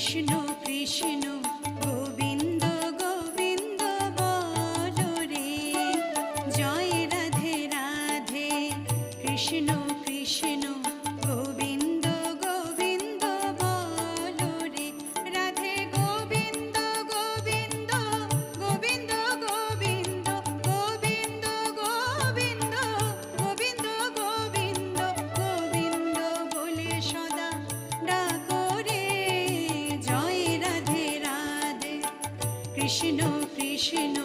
কৃষ্ণ কৃষ্ণ গোবিন্দ গোবিন্দ বলো রে, জয় রাধে রাধে কৃষ্ণ কৃষ্ণ গোবিন্দ গোবিন্দ বলো রে, রাধে গোবিন্দ গোবিন্দ গোবিন্দ গোবিন্দ গোবিন্দ গোবিন্দ গোবিন্দ গোবিন্দ গোবিন্দ বলে সদা ডাকো রে, জয় রাধে রাধে কৃষ্ণ কৃষ্ণ